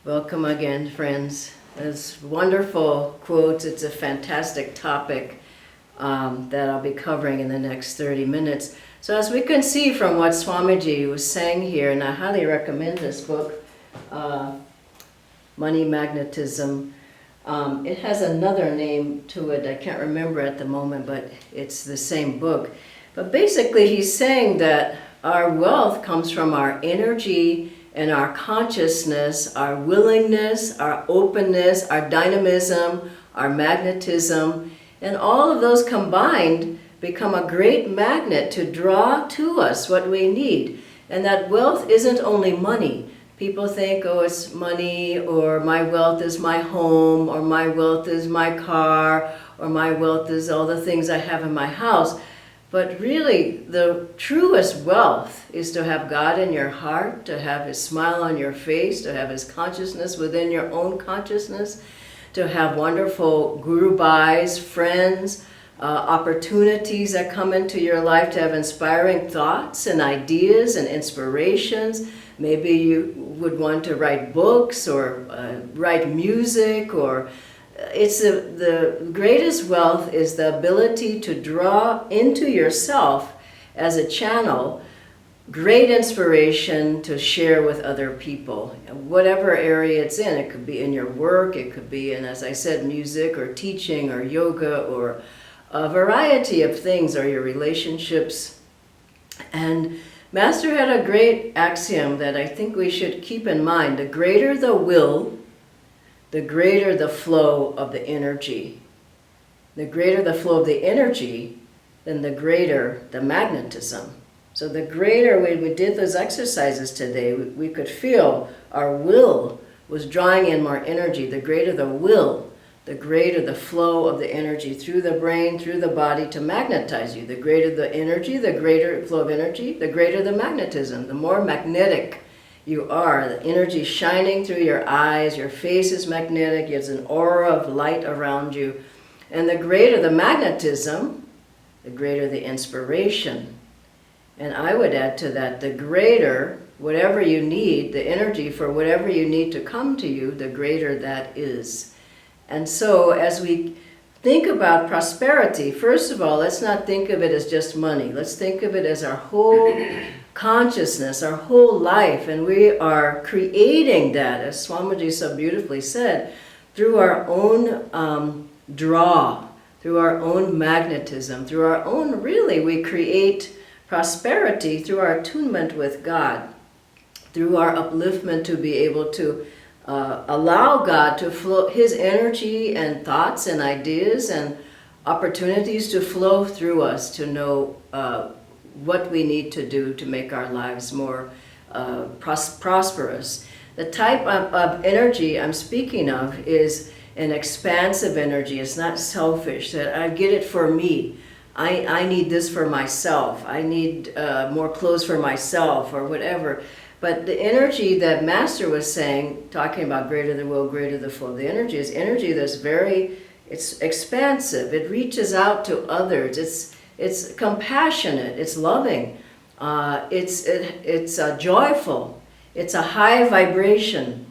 Welcome again, friends. It's wonderful quotes. It's a fantastic topic that I'll be covering in the next 30 minutes. So as we can see from what Swamiji was saying here, and I highly recommend this book, Money Magnetism. It has another name to it. I can't remember at the moment, but it's the same book. But basically he's saying that our wealth comes from our energy and our consciousness, our willingness, our openness, our dynamism, our magnetism, and all of those combined become a great magnet to draw to us what we need. And that wealth isn't only money. People think, oh, it's money, or my wealth is my home, or my wealth is my car, or my wealth is all the things I have in my house. But really, the truest wealth is to have God in your heart, to have His smile on your face, to have His consciousness within your own consciousness, to have wonderful guru bhais, friends, opportunities that come into your life, to have inspiring thoughts and ideas and inspirations. Maybe you would want to write books or write music, or it's the greatest wealth is the ability to draw into yourself as a channel great inspiration to share with other people. Whatever area it's in, it could be in your work, it could be in, as I said, music or teaching or yoga or a variety of things, or your relationships. And Master had a great axiom that I think we should keep in mind. The greater the will, the greater the flow of the energy. The greater the flow of the energy, then the greater the magnetism. So the greater, when we did those exercises today, we could feel our will was drawing in more energy. The greater the will, the greater the flow of the energy through the brain, through the body to magnetize you. The greater the energy, the greater flow of energy, the greater the magnetism. The more magnetic you are, the energy shining through your eyes, your face is magnetic, there's an aura of light around you. And the greater the magnetism, the greater the inspiration. And I would add to that, the greater whatever you need, the energy for whatever you need to come to you, the greater that is. And so as we think about prosperity, first of all, let's not think of it as just money. Let's think of it as our whole consciousness, our whole life. And we are creating that, as Swamiji so beautifully said, through our own draw, through our own magnetism, through our own, really, we create prosperity through our attunement with God, through our upliftment to be able to allow God to flow, His energy and thoughts and ideas and opportunities to flow through us to know what we need to do to make our lives more prosperous. The type of energy I'm speaking of is an expansive energy. It's not selfish, that I get it for me. I need this for myself. I need more clothes for myself or whatever. But the energy that Master was saying, talking about greater the will, greater the flow of the energy, is energy that's it's expansive. It reaches out to others. It's compassionate. It's loving. It's joyful. It's a high vibration.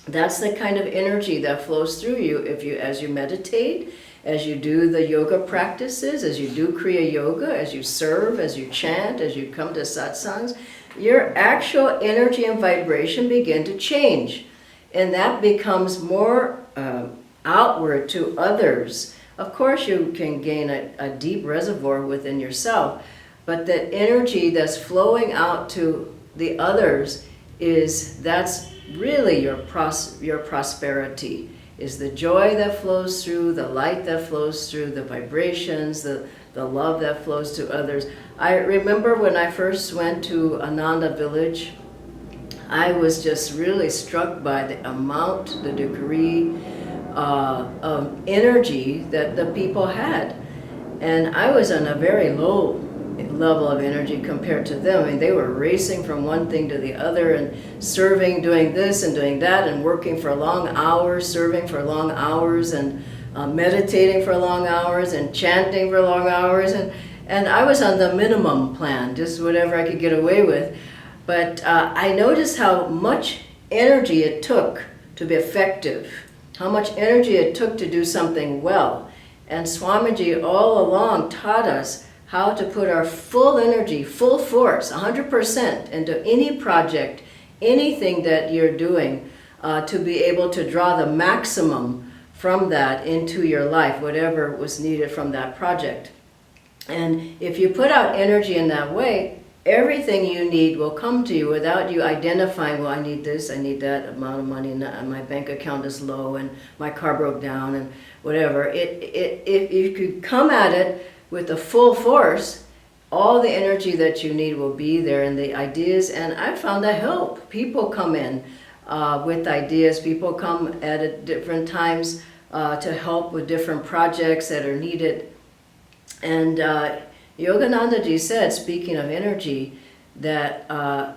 That's the kind of energy that flows through you as you meditate, as you do the yoga practices, as you do Kriya Yoga, as you serve, as you chant, as you come to satsangs. Your actual energy and vibration begin to change. And that becomes more outward to others. Of course, you can gain a deep reservoir within yourself, but the energy that's flowing out to the others that's really your prosperity, is the joy that flows through, the light that flows through, the vibrations, the love that flows to others. I remember when I first went to Ananda village, I was just really struck by the amount, the degree of energy that the people had. And I was on a very low level of energy compared to them. I mean, they were racing from one thing to the other and serving, doing this and doing that, and working for long hours, serving for long hours, and meditating for long hours, and chanting for long hours. And I was on the minimum plan, just whatever I could get away with. But I noticed how much energy it took to be effective, how much energy it took to do something well. And Swamiji all along taught us how to put our full energy, full force, 100% into any project, anything that you're doing, to be able to draw the maximum from that into your life, whatever was needed from that project. And if you put out energy in that way, everything you need will come to you without you identifying, well, I need this, I need that amount of money, and my bank account is low, and my car broke down, and whatever. If you could come at it with the full force, all the energy that you need will be there, and the ideas, and I found that help. People come in with ideas, people come at different times to help with different projects that are needed. And Yoganandaji said, speaking of energy, that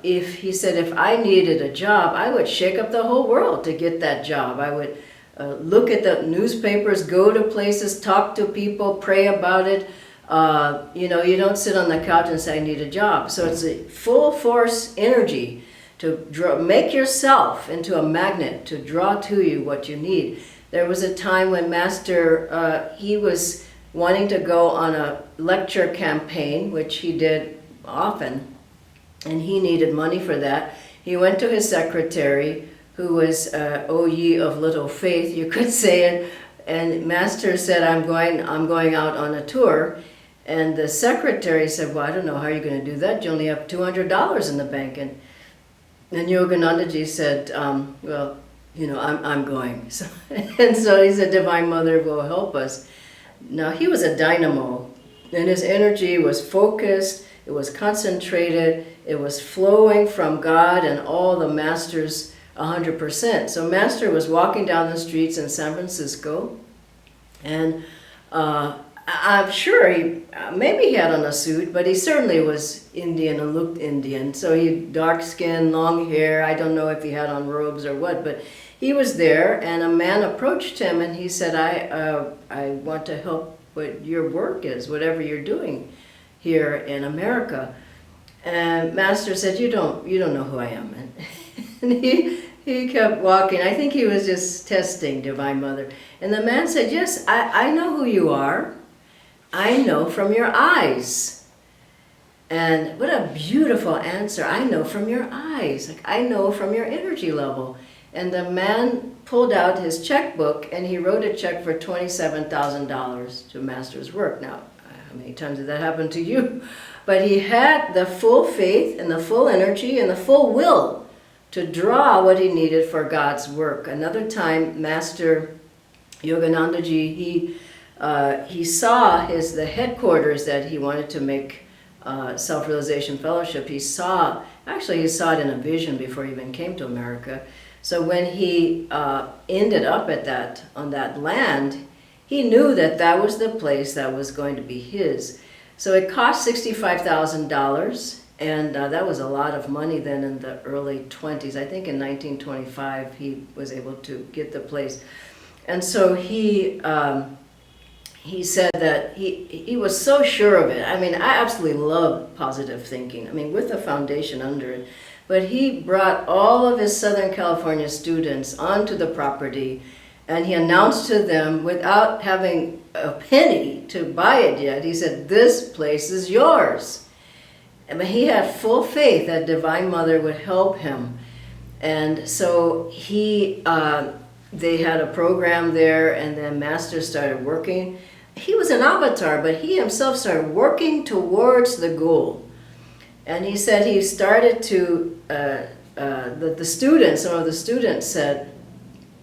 if I needed a job, I would shake up the whole world to get that job. I would look at the newspapers, go to places, talk to people, pray about it. You don't sit on the couch and say, I need a job. So it's a full force energy to make yourself into a magnet, to draw to you what you need. There was a time when Master, he was wanting to go on a lecture campaign, which he did often, and he needed money for that. He went to his secretary, who was, O ye of little faith, you could say it, and Master said, I'm going out on a tour. And the secretary said, well, I don't know how you're going to do that. You only have $200 in the bank. And Yoganandaji said, well, I'm going. So, and so he said, Divine Mother will help us. Now, he was a dynamo, and his energy was focused, it was concentrated, it was flowing from God and all the Masters 100%. So Master was walking down the streets in San Francisco, and I'm sure maybe he had on a suit, but he certainly was Indian and looked Indian. So he dark skin, long hair, I don't know if he had on robes or what, but he was there, and a man approached him and he said, I want to help what your work is, whatever you're doing here in America. And Master said, you don't know who I am. And he kept walking. I think he was just testing Divine Mother. And the man said, yes, I know who you are. I know from your eyes. And what a beautiful answer. I know from your eyes. Like, I know from your energy level. And the man pulled out his checkbook and he wrote a check for $27,000 to Master's work. Now, how many times did that happen to you? But he had the full faith and the full energy and the full will to draw what he needed for God's work. Another time, Master Yoganandaji, he saw the headquarters that he wanted to make Self-Realization Fellowship. He saw it in a vision before he even came to America. So when he ended up on that land, he knew that was the place that was going to be his. So it cost $65,000, and that was a lot of money then in the early 20s. I think in 1925 he was able to get the place. And so he said that he was so sure of it. I mean, I absolutely love positive thinking. I mean, with a foundation under it. But he brought all of his Southern California students onto the property, and he announced to them, without having a penny to buy it yet, he said, this place is yours. And he had full faith that Divine Mother would help him. And so they had a program there, and then Master started working. He was an avatar, but he himself started working towards the goal. And he said he started to, some of the students said,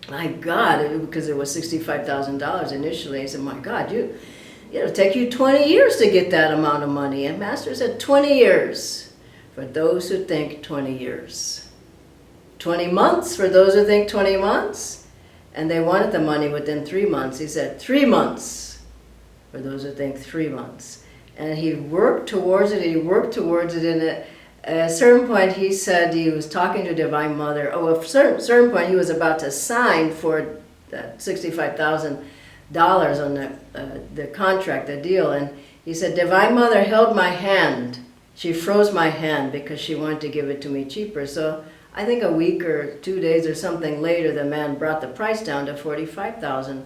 my God, because it was $65,000 initially, he said, my God, it'll take you 20 years to get that amount of money. And Master said, 20 years for those who think 20 years. 20 months for those who think 20 months. And they wanted the money within 3 months. He said, 3 months for those who think 3 months. And he worked towards it, and at a certain point he said he was talking to Divine Mother. Oh, at a certain point he was about to sign for that $65,000 on the contract, the deal, and he said, Divine Mother held my hand. She froze my hand because she wanted to give it to me cheaper. So I think a week or 2 days or something later, the man brought the price down to $45,000.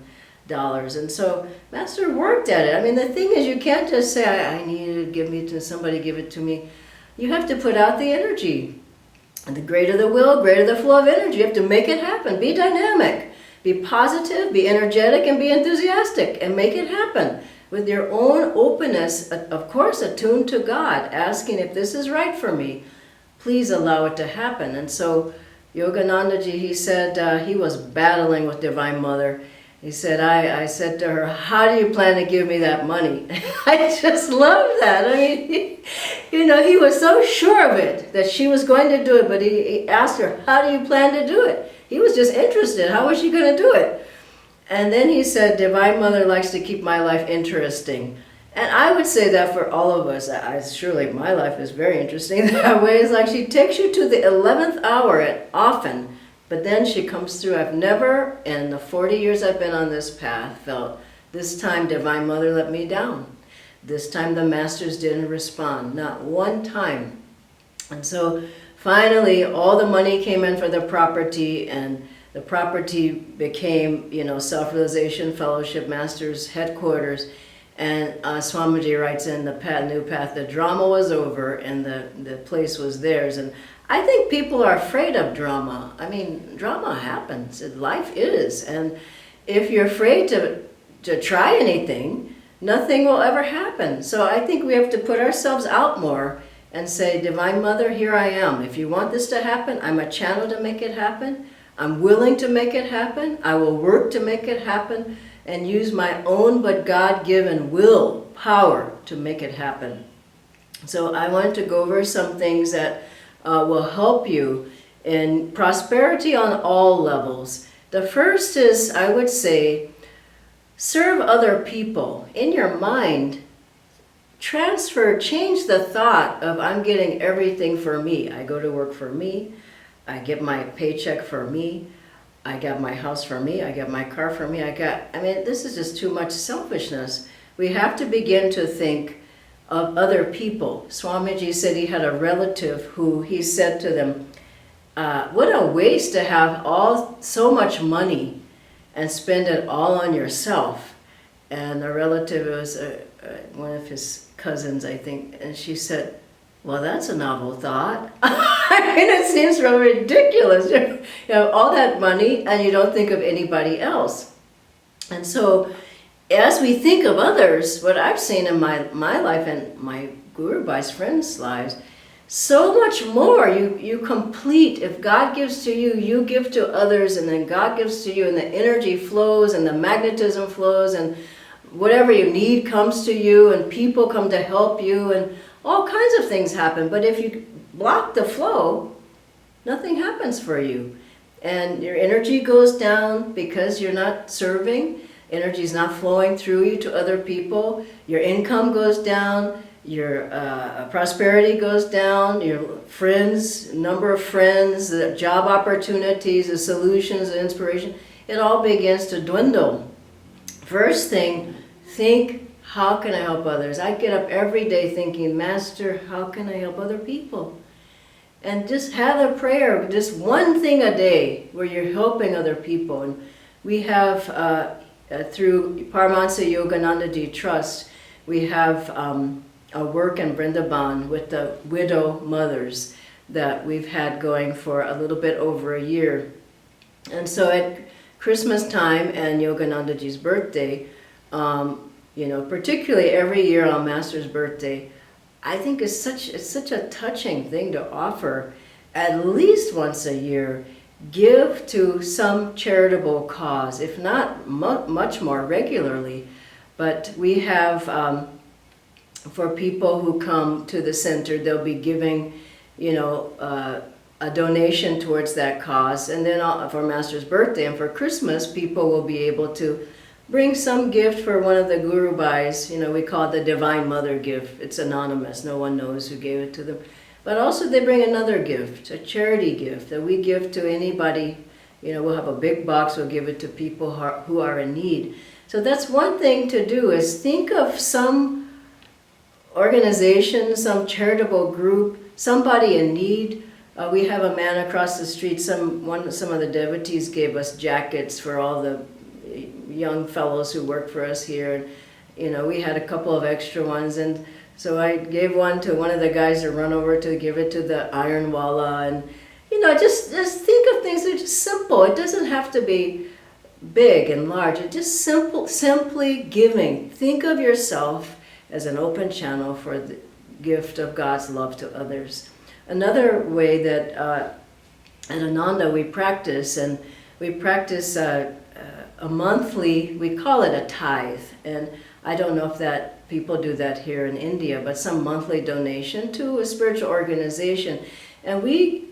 And so Master worked at it. I mean, the thing is, you can't just say, I need it, give me to somebody, give it to me. You have to put out the energy. And the greater the will, greater the flow of energy. You have to make it happen. Be dynamic. Be positive, be energetic, and be enthusiastic. And make it happen with your own openness, of course, attuned to God, asking if this is right for me. Please allow it to happen. And so Yoganandaji, he said he was battling with Divine Mother. He said, I said to her, how do you plan to give me that money? I just love that. I mean, he was so sure of it, that she was going to do it, but he asked her, how do you plan to do it? He was just interested. How was she going to do it? And then he said, Divine Mother likes to keep my life interesting. And I would say that for all of us. Surely my life is very interesting that way. It's like she takes you to the 11th hour often, but then she comes through. I've never, in the 40 years I've been on this path, felt this time Divine Mother let me down. This time the masters didn't respond, not one time. And so finally all the money came in for the property, and the property became, Self-Realization Fellowship Masters headquarters. And Swamiji writes in the New Path, the drama was over and the place was theirs. And I think people are afraid of drama. I mean, drama happens. Life is. And if you're afraid to try anything, nothing will ever happen. So I think we have to put ourselves out more and say, Divine Mother, here I am. If you want this to happen, I'm a channel to make it happen. I'm willing to make it happen. I will work to make it happen and use my own but God-given will, power to make it happen. So I want to go over some things that will help you in prosperity on all levels. The first is, I would say, serve other people. In your mind, change the thought of I'm getting everything for me. I go to work for me. I get my paycheck for me. I got my house for me, I got my car for me, this is just too much selfishness. We have to begin to think of other people. Swamiji said he had a relative who he said to them, what a waste to have so much money and spend it all on yourself. And the relative was one of his cousins, I think, and she said, well, that's a novel thought. It seems really ridiculous. You have all that money and you don't think of anybody else. And so as we think of others, what I've seen in my life and my Guru Bhai's friends' lives, so much more you complete. If God gives to you, you give to others, and then God gives to you, and the energy flows and the magnetism flows, and whatever you need comes to you, and people come to help you, and all kinds of things happen. But if you block the flow, nothing happens for you. And your energy goes down because you're not serving. Energy is not flowing through you to other people. Your income goes down. Your prosperity goes down. Your friends, number of friends, the job opportunities, the solutions, the inspiration, it all begins to dwindle. First thing, think, how can I help others? I get up every day thinking, Master, how can I help other people? And just have a prayer, just one thing a day where you're helping other people. And we have, through Paramahansa Yoganandaji Trust, we have a work in Vrindavan with the widow mothers that we've had going for a little bit over a year. And so at Christmas time and Yoganandaji's birthday, particularly every year on Master's birthday, I think it's such a touching thing to offer. At least once a year, give to some charitable cause, if not much more regularly. But we have, for people who come to the center, they'll be giving, a donation towards that cause. And then for Master's birthday and for Christmas, people will be able to bring some gift for one of the Guru Bhais. We call it the Divine Mother gift. It's anonymous. No one knows who gave it to them. But also they bring another gift, a charity gift that we give to anybody. We'll have a big box. We'll give it to people who are in need. So that's one thing to do, is think of some organization, some charitable group, somebody in need. We have a man across the street. Some of the devotees gave us jackets for all the young fellows who work for us here. And, we had a couple of extra ones, and so I gave one to one of the guys to run over to give it to the iron walla. And just think of things that are just simple. It doesn't have to be big and large. It's just simply giving. Think of yourself as an open channel for the gift of God's love to others. Another way that at Ananda we practice a monthly, we call it a tithe, and I don't know if that people do that here in India, but some monthly donation to a spiritual organization, and we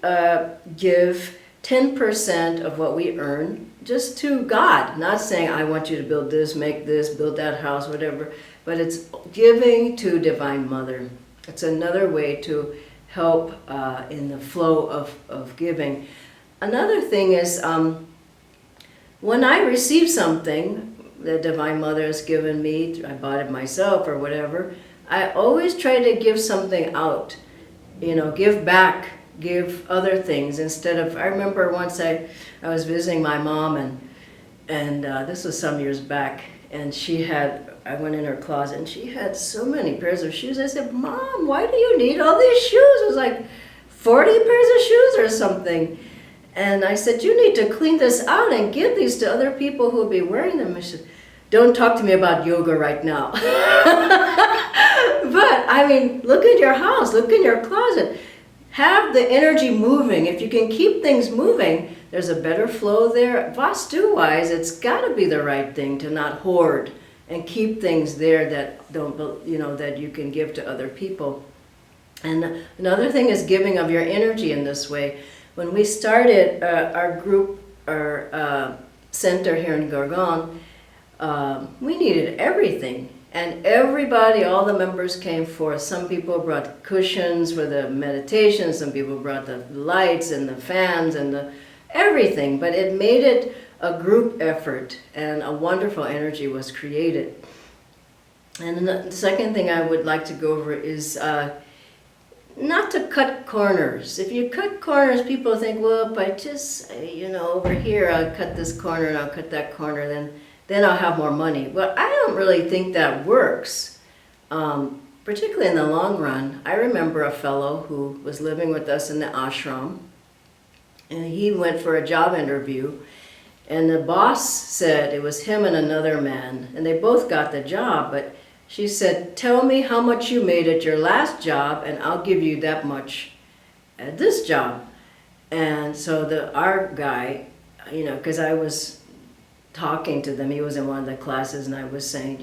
give 10% of what we earn just to God, not saying I want you to build this, make this, build that house, whatever, but it's giving to Divine Mother. It's another way to help in the flow of giving. Another thing is when I receive something that Divine Mother has given me, I bought it myself or whatever, I always try to give something out, give back, give other things instead of, I remember once I was visiting my mom and this was some years back, and I went in her closet and she had so many pairs of shoes. I said, Mom, why do you need all these shoes? It was like 40 pairs of shoes or something. And I said, you need to clean this out and give these to other people who will be wearing them. I said, don't talk to me about yoga right now. But I mean, look at your house, look in your closet. Have the energy moving. If you can keep things moving, there's a better flow there. Vastu-wise, it's got to be the right thing to not hoard and keep things there that don't, that you can give to other people. And another thing is giving of your energy in this way. When we started our group, our center here in Gurgaon, we needed everything. And everybody, all the members came forth. Some people brought cushions for the meditation, some people brought the lights and the fans and everything. But it made it a group effort, and a wonderful energy was created. And the second thing I would like to go over is not to cut corners. If you cut corners, people think, well, if I just, over here, I'll cut this corner and I'll cut that corner, then I'll have more money. Well, I don't really think that works, particularly in the long run. I remember a fellow who was living with us in the ashram, and he went for a job interview, and the boss said it was him and another man, and they both got the job, but she said, tell me how much you made at your last job, and I'll give you that much at this job. And so our guy, because I was talking to them, he was in one of the classes, and I was saying,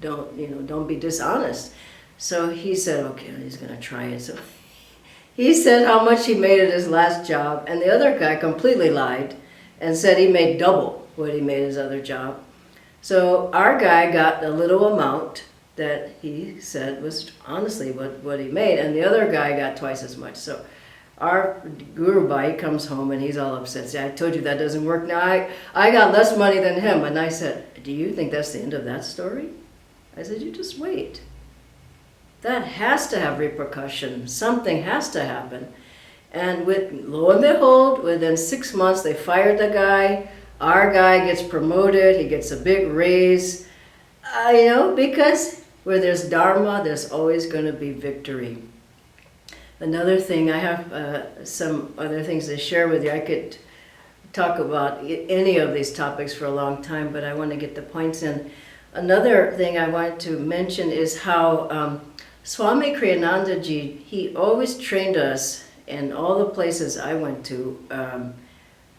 don't be dishonest. So he said, okay, he's going to try it. So he said how much he made at his last job, and the other guy completely lied and said he made double what he made his other job. So our guy got a little amount that he said was honestly what he made, and the other guy got twice as much. So our guru bhai comes home and he's all upset. See, I told you that doesn't work now. I got less money than him. And I said, do you think that's the end of that story? I said, you just wait. That has to have repercussions. Something has to happen. And lo and behold, within 6 months, they fired the guy. Our guy gets promoted. He gets a big raise. Because where there's dharma, there's always going to be victory. Another thing, I have some other things to share with you. I could talk about any of these topics for a long time, but I want to get the points in. Another thing I wanted to mention is how Swami Kriyanandaji, he always trained us in all the places I went to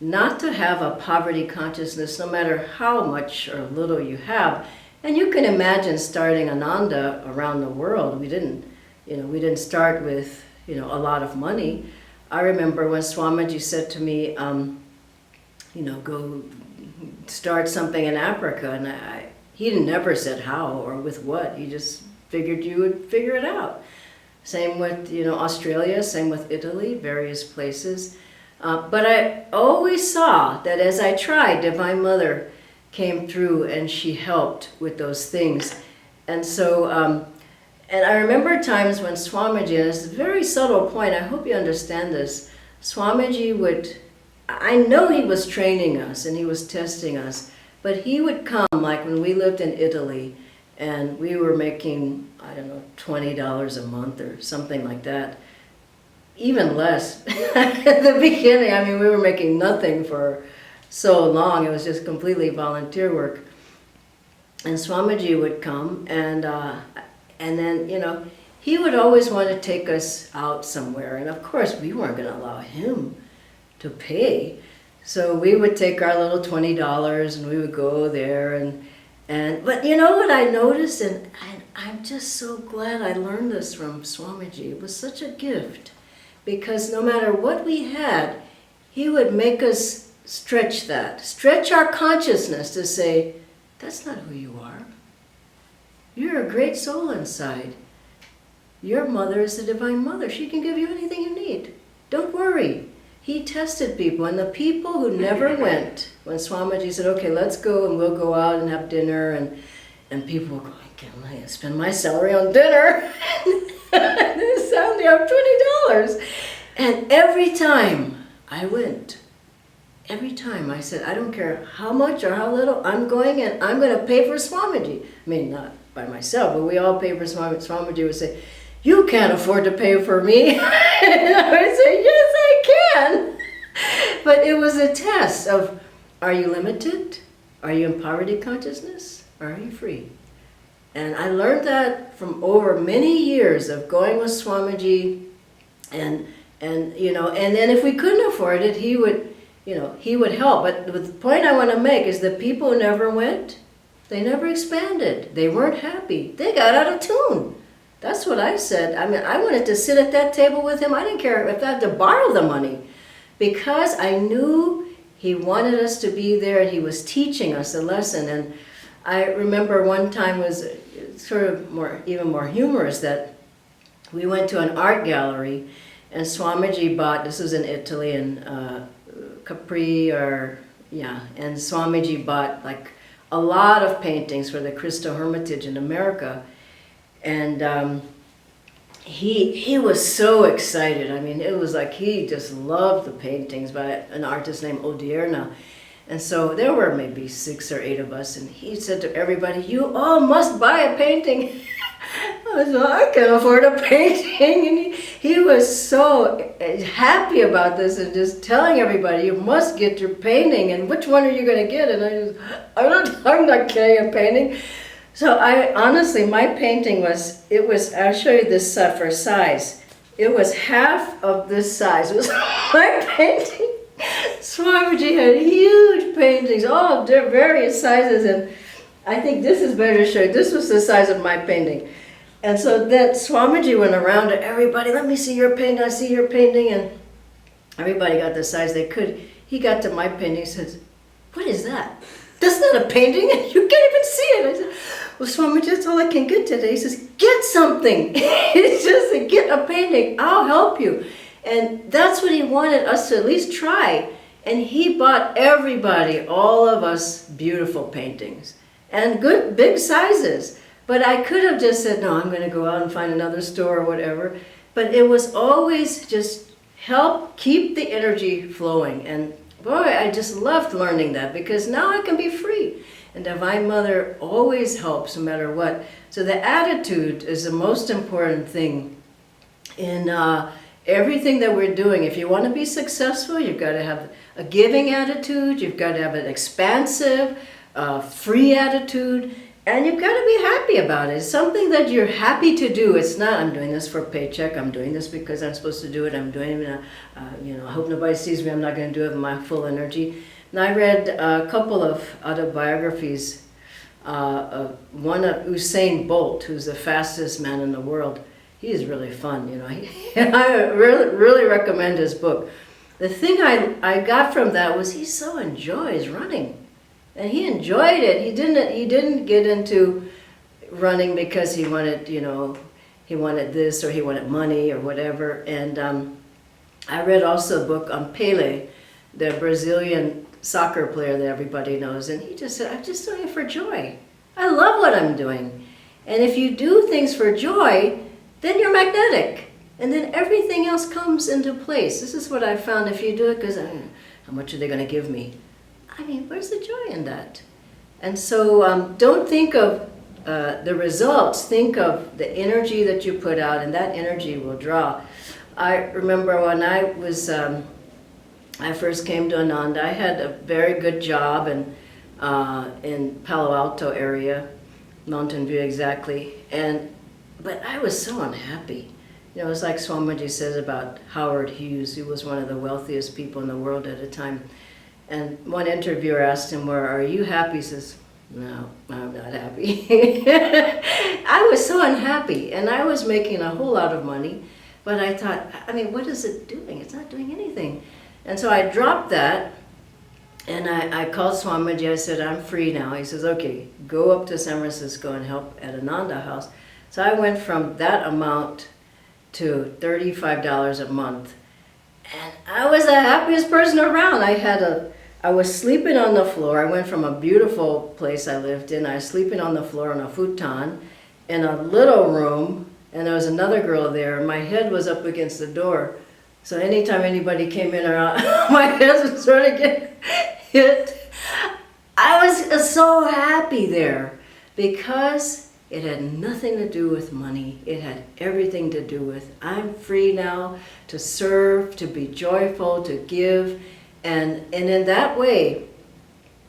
not to have a poverty consciousness, no matter how much or little you have. And you can imagine starting Ananda around the world. We didn't start with a lot of money. I remember when Swamiji said to me, go start something in Africa, and he never said how or with what. He just figured you would figure it out. Same with Australia, same with Italy, various places. But I always saw that as I tried, Divine Mother came through and she helped with those things. And so And I remember times when Swamiji, and it's a very subtle point, I hope you understand this, Swamiji would, I know he was training us and he was testing us, but he would come, like when we lived in Italy, and we were making, I don't know, $20 a month or something like that. Even less. At the beginning, I mean, we were making nothing for so long. It was just completely volunteer work. And Swamiji would come, and then, you know, he would always want to take us out somewhere. And of course, we weren't going to allow him to pay. So we would take our little $20 and we would go there. But you know what I noticed? And I'm just so glad I learned this from Swamiji. It was such a gift. Because no matter what we had, he would make us stretch that. Stretch our consciousness to say, that's not who you are. You're a great soul inside. Your mother is the Divine Mother. She can give you anything you need. Don't worry. He tested people, and the people who never went, when Swamiji said, okay, let's go, and we'll go out and have dinner, and people were going, can't I spend my salary on dinner? This only have $20. And every time I went, every time I said, I don't care how much or how little, I'm going and I'm going to pay for Swamiji. I mean, not by myself, but we all pay for Swamiji. Swamiji would say, you can't afford to pay for me. And I would say, yes, I can. But it was a test of, are you limited? Are you in poverty consciousness? Or are you free? And I learned that from over many years of going with Swamiji, and you know, and then if we couldn't afford it, he would, you know, he would help. But the point I want to make is the people who never went, they never expanded. They weren't happy. They got out of tune. That's what I said. I mean, I wanted to sit at that table with him. I didn't care if I had to borrow the money, because I knew he wanted us to be there and he was teaching us a lesson. And I remember one time was sort of even more humorous, that we went to an art gallery and Swamiji bought, this was in Italy, in Capri, and Swamiji bought like a lot of paintings for the Cristo Hermitage in America. And he was so excited. I mean, it was like he just loved the paintings by an artist named Dhyana. And so there were maybe 6 or 8 of us, and he said to everybody, you all must buy a painting. I said, I can't afford a painting. And he was so happy about this and just telling everybody, you must get your painting, and which one are you going to get? And I'm not getting a painting. So I honestly, my painting I'll show you this for size. It was half of this size. It was my painting. Swamiji had huge paintings, all various sizes, and I think this is better to show you. This was the size of my painting. And so then Swamiji went around to everybody, let me see your painting, I see your painting, and everybody got the size they could. He got to my painting, he says, what is that? That's not a painting, and you can't even see it. I said, well, Swamiji, that's all I can get today. He says, get something. He just get a painting, I'll help you. And that's what he wanted us to at least try. And he bought everybody, all of us, beautiful paintings and good big sizes. But I could have just said, no, I'm going to go out and find another store or whatever. But it was always just help keep the energy flowing. And boy, I just loved learning that, because now I can be free. And Divine Mother always helps no matter what. So the attitude is the most important thing in everything that we're doing. If you want to be successful, you've got to have a giving attitude, you've got to have an expansive, free attitude, and you've got to be happy about it. It's something that you're happy to do. It's not, I'm doing this for a paycheck, I'm doing this because I'm supposed to do it, I'm doing it, I hope nobody sees me, I'm not going to do it with my full energy. And I read a couple of autobiographies, one of Usain Bolt, who's the fastest man in the world. He's really fun, I really recommend his book. The thing I got from that was he so enjoys running. And he enjoyed it. He didn't get into running because he wanted, he wanted this or he wanted money or whatever. And I read also a book on Pele, the Brazilian soccer player that everybody knows. And he just said, I'm just doing it for joy. I love what I'm doing. And if you do things for joy, then you're magnetic. And then everything else comes into place. This is what I found. If you do it because, how much are they going to give me? I mean, where's the joy in that? And so don't think of the results. Think of the energy that you put out, and that energy will draw. I remember when I first came to Ananda, I had a very good job in Palo Alto area, Mountain View exactly, but I was so unhappy. You know, it's like Swamiji says about Howard Hughes, who was one of the wealthiest people in the world at the time. And one interviewer asked him, "Well, are you happy?" He says, "No, I'm not happy." I was so unhappy, and I was making a whole lot of money, but I thought, I mean, what is it doing? It's not doing anything. And so I dropped that, and I called Swamiji. I said, "I'm free now." He says, "Okay, go up to San Francisco and help at Ananda House." So I went from that amount to $35 a month, and I was the happiest person around. I was sleeping on the floor. I went from a beautiful place I lived in. I was sleeping on the floor on a futon in a little room, and there was another girl there, and my head was up against the door. So anytime anybody came in or out, my head would sort of get hit. I was so happy there because it had nothing to do with money. It had everything to do with, I'm free now to serve, to be joyful, to give. And in that way,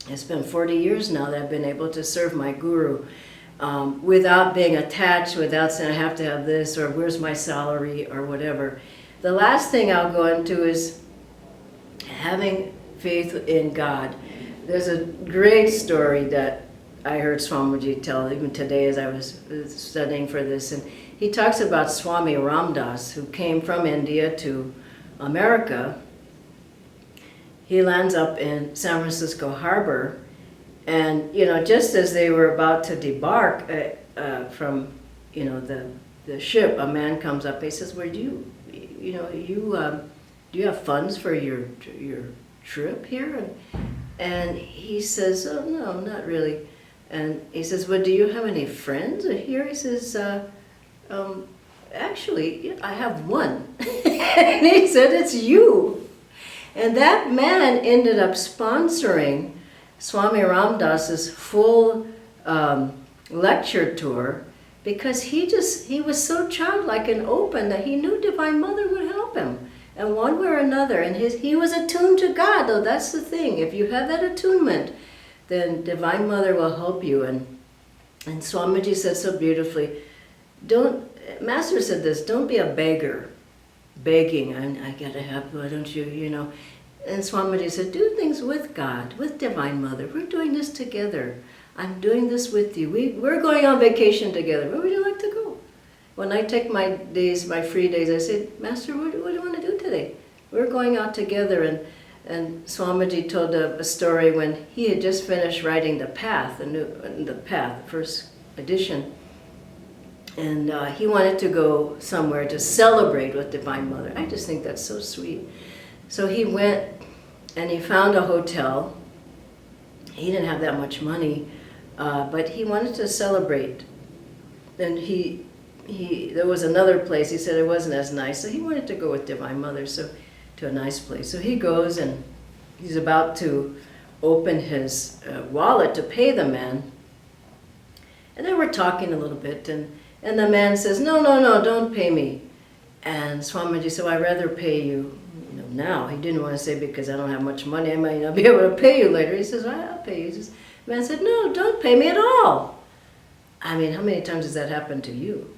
it's been 40 years now that I've been able to serve my guru without being attached, without saying I have to have this or where's my salary or whatever. The last thing I'll go into is having faith in God. There's a great story that I heard Swamiji tell even today as I was studying for this. And he talks about Swami Ramdas, who came from India to America. He lands up in San Francisco Harbor, and you know, just as they were about to debark from, you know, the ship, a man comes up. He says, "Where do you have funds for your trip here?" And he says, "Oh no, not really." And he says, "Well, do you have any friends here?" He says, "Actually, I have one." And he said, "It's you." And that man ended up sponsoring Swami Ramdas's full lecture tour because he was so childlike and open that he knew Divine Mother would help him in one way or another. And he was attuned to God, though. That's the thing. If you have that attunement, then Divine Mother will help you. And Swamiji said so beautifully, Master said this, don't be a beggar, begging, I gotta have, why don't you, you know. And Swamiji said, do things with God, with Divine Mother. We're doing this together. I'm doing this with you. We're going on vacation together. Where would you like to go? When I take my days, my free days, I said, Master, what do you want to do today? We're going out together. And Swamiji told a story when he had just finished writing The Path, the first edition. And he wanted to go somewhere to celebrate with Divine Mother. I just think that's so sweet. So he went and he found a hotel. He didn't have that much money, but he wanted to celebrate. And there was another place, he said it wasn't as nice, so he wanted to go with Divine Mother, so to a nice place. So he goes and he's about to open his wallet to pay the man. And they were talking a little bit, and the man says, no, don't pay me. And Swamiji said, well, I'd rather pay you, now. He didn't want to say because I don't have much money, I might not be able to pay you later. He says, I'll pay you. The man said, no, don't pay me at all. I mean, how many times has that happened to you?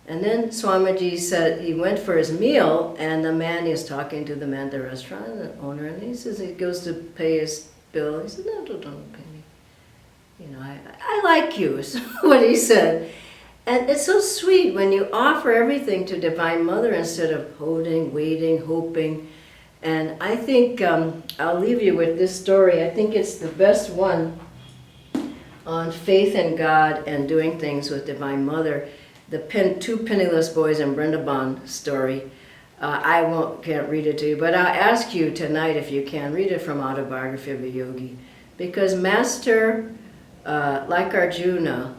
And then Swamiji said he went for his meal, and the man is talking to the man at the restaurant, the owner, and he says he goes to pay his bill. He said, no, don't pay me. I like you, is what he said. And it's so sweet when you offer everything to Divine Mother instead of holding, waiting, hoping. And I think I'll leave you with this story. I think it's the best one on faith in God and doing things with Divine Mother. The two penniless boys in Brindaban story. I can't read it to you, but I'll ask you tonight if you can, read it from Autobiography of a Yogi. Because Master, like Arjuna,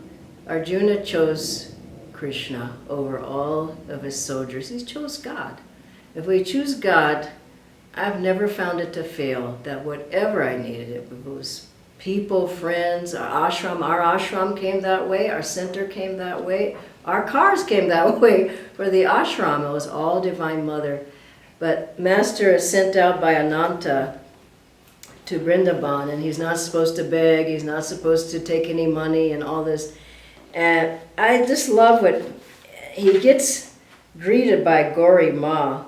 Arjuna chose Krishna over all of his soldiers. He chose God. If we choose God, I've never found it to fail that whatever I needed, if it was people, friends, our ashram came that way, our center came that way, our cars came that way. For the ashram, it was all Divine Mother. But Master is sent out by Ananta to Vrindavan, and he's not supposed to beg, he's not supposed to take any money and all this. And I just love what he gets greeted by Gauri Ma,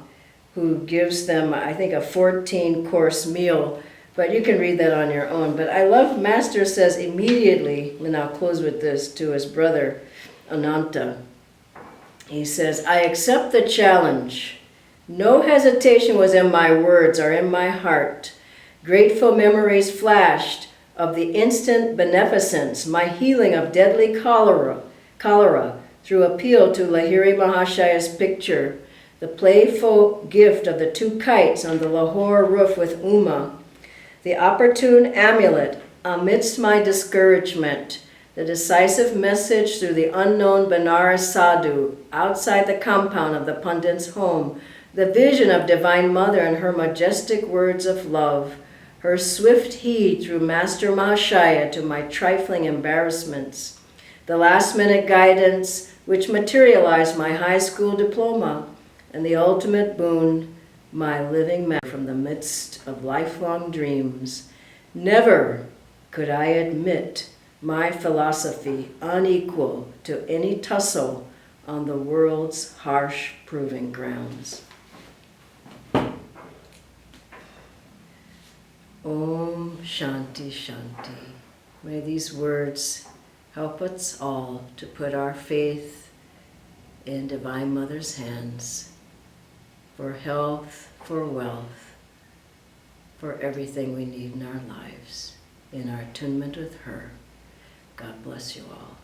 who gives them, I think, a 14-course meal, but you can read that on your own. But I love Master says immediately, and I'll close with this, to his brother Ananta. He says, I accept the challenge. No hesitation was in my words or in my heart. Grateful memories flashed of the instant beneficence, my healing of deadly cholera through appeal to Lahiri Mahashaya's picture, the playful gift of the 2 kites on the Lahore roof with Uma, the opportune amulet amidst my discouragement, the decisive message through the unknown Banaras Sadhu outside the compound of the Pandit's home, the vision of Divine Mother and her majestic words of love, her swift heed through Master Mahashaya to my trifling embarrassments, the last-minute guidance which materialized my high school diploma, and the ultimate boon, my living memory from the midst of lifelong dreams. Never could I admit my philosophy unequal to any tussle on the world's harsh proving grounds. Om Shanti Shanti. May these words help us all to put our faith in Divine Mother's hands for health, for wealth, for everything we need in our lives, in our attunement with her. God bless you all.